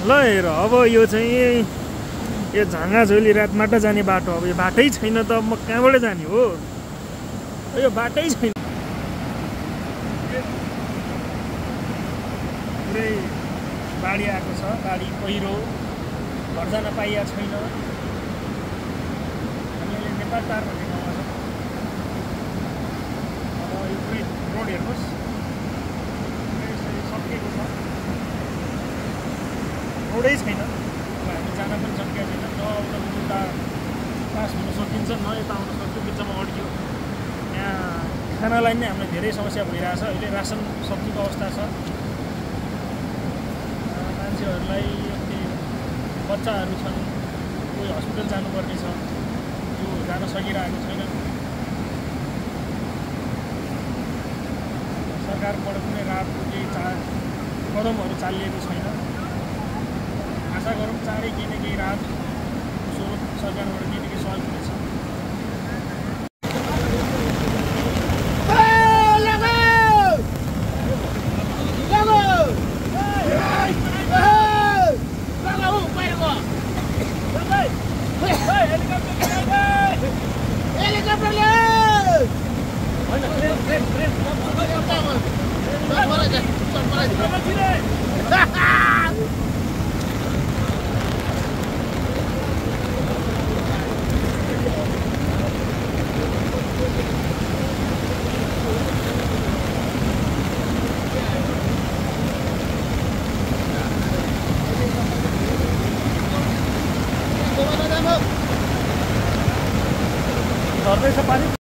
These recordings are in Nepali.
ल हेर अब यो चाहिँ यो झाँगाझोली रातमाटा जाने बाटो अब यो बाटै छैन त म कहाँबाट जाने हो यो बाटै छैन पुरै बाढी आएको छ बाढी पहिरो घर जान पाइएको छैन हामीले नेपाल टार भन्ने ठाउँमा छ अब यो पुरै रोड हेर्नुहोस् सकिएको छ रोडै छैन हामी जान पनि सकेका छैन न उता पास हुन सकिन्छ न यता आउन सक्छ बिचमा अड्कियो यहाँ खानालाई नै हामीलाई धेरै समस्या भइरहेछ अहिले रासन सब्जीको अवस्था छ मान्छेहरूलाई बच्चाहरू छन् कोही हस्पिटल जानुपर्ने छ त्यो जान सकिरहेको छैन सरकारबाट कुनै राहतको केही कदमहरू चालिएको छैन आशा गरौँ चाँडै केही न केही राहत स्वरूप सरकारबाट केही न केही सहयोग हुनेछ झर्दैछ पानी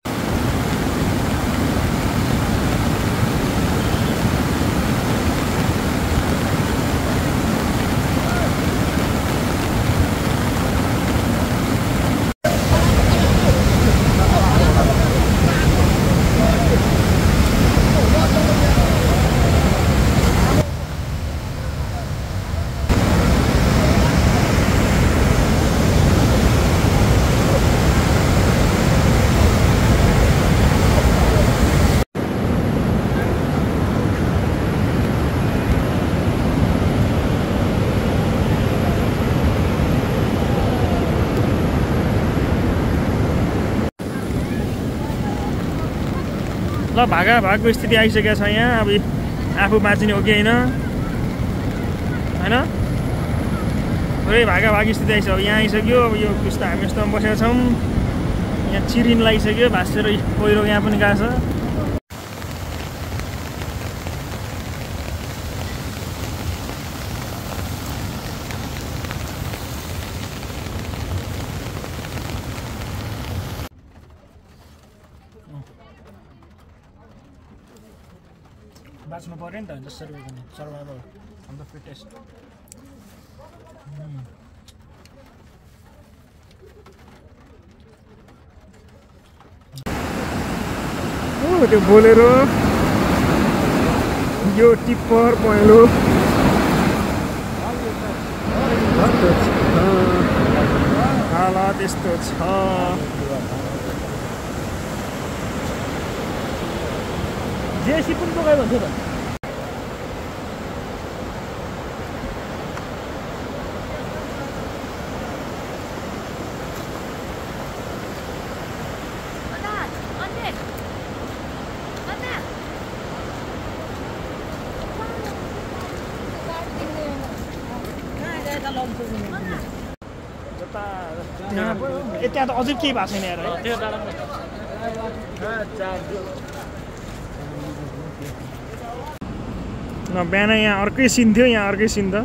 ल भागाभागको स्थिति आइसकेको छ यहाँ अब आफू बाँचिने हो कि होइन होइन पुरै भागाभाग स्थिति आइसक्यो अब यहाँ आइसक्यो अब यो यस्तो हामी यस्तोमा बसेका छौँ यहाँ चिरिन लागिसक्यो भाँसेर पहिरो यहाँ पनि गएको छ बाँच्नु पऱ्यो नि त जसरी पनि सर्भाइभल अफ द फिटेस्ट त्यो बोलेरो यो टिप्पर पहेँलो हालत यस्तो छ जेसी पनि बोकायो भन्छ त त्यहाँ त अझै केही भएको छैन यार बिहान यहाँ अर्कै सिन थियो यहाँ अर्कै सिन त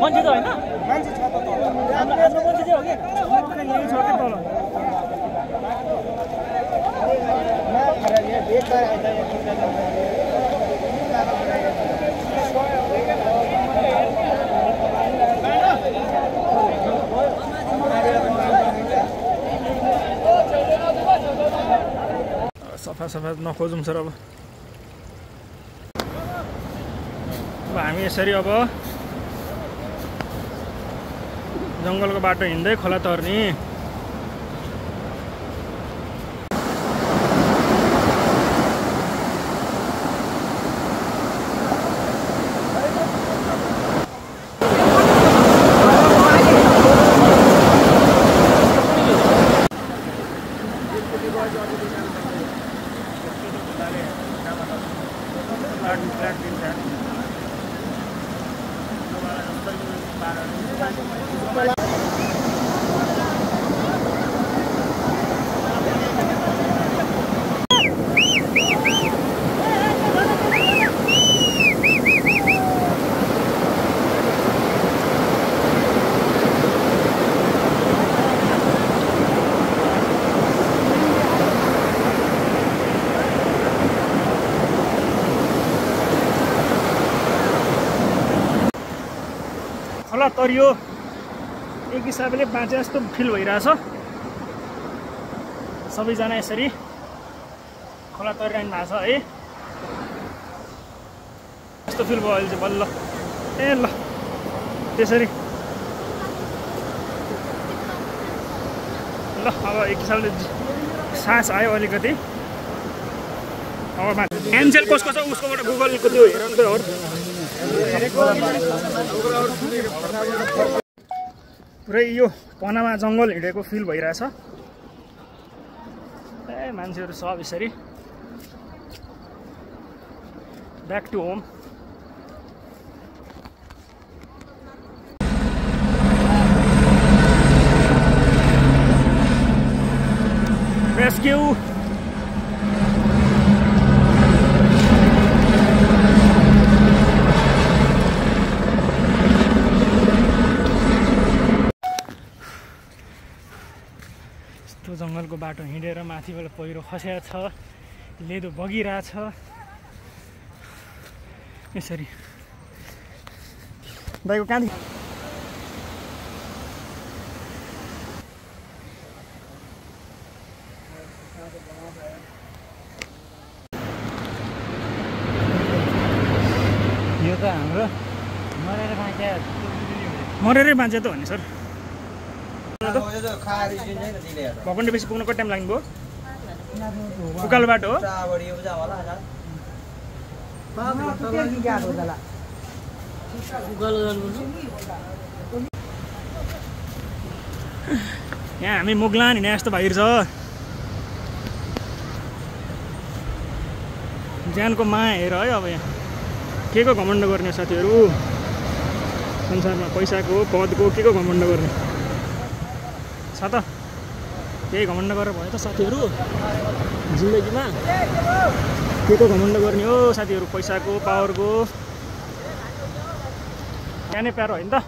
मान्छे त होइन मान्छे छ त हाम्रो मान्छे चाहिँ हो कि यही छ कि तल सफा नखोजौँ सर। अब हामी यसरी अब जङ्गलको बाटो हिँड्दै खोला तर्ने। खोला तरियो एक हिसाबले बाँचे जस्तो फिल भइरहेछ। सबैजना यसरी खोला तरिरहनु भएको छ है। यस्तो फिल भयो अहिले चाहिँ बल्ल। ए ल त्यसरी ल अब एक हिसाबले सास आयो अलिकति। अब एन्जेल कसको छ उसकोबाट गुगलको त्यो हेरौँ त हो। पुरै यो पनामा जङ्गल हिँडेको फिल भइरहेछ। ए मान्छेहरू सब यसरी ब्याक टु होम। रेस्क्यु जङ्गलको बाटो हिँडेर माथिबाट पहिरो खसेको छ, लेदो बगिरहेछ। यसरी दाइको कहाँदेखि यो त हाम्रो मरेरै बाँचे त हो नि सर। भकुण्डे बेसी पुग्नु कति टाइम लाग्ने भयो? उकालो बाटो हो। यहाँ हामी मुगलान हिँडे जस्तो भइरहेछ। ज्यानको माया हेर है। अब यहाँ के को घमण्ड गर्ने साथीहरू? संसारमा पैसाको पदको के को घमण्ड गर्ने छ त? केही घमण्ड गरेर भयो त साथीहरू जिन्दगीमा? के को घमण्ड गर्ने हो साथीहरू? पैसाको, पावरको? यहाँ नै प्यारो होइन त।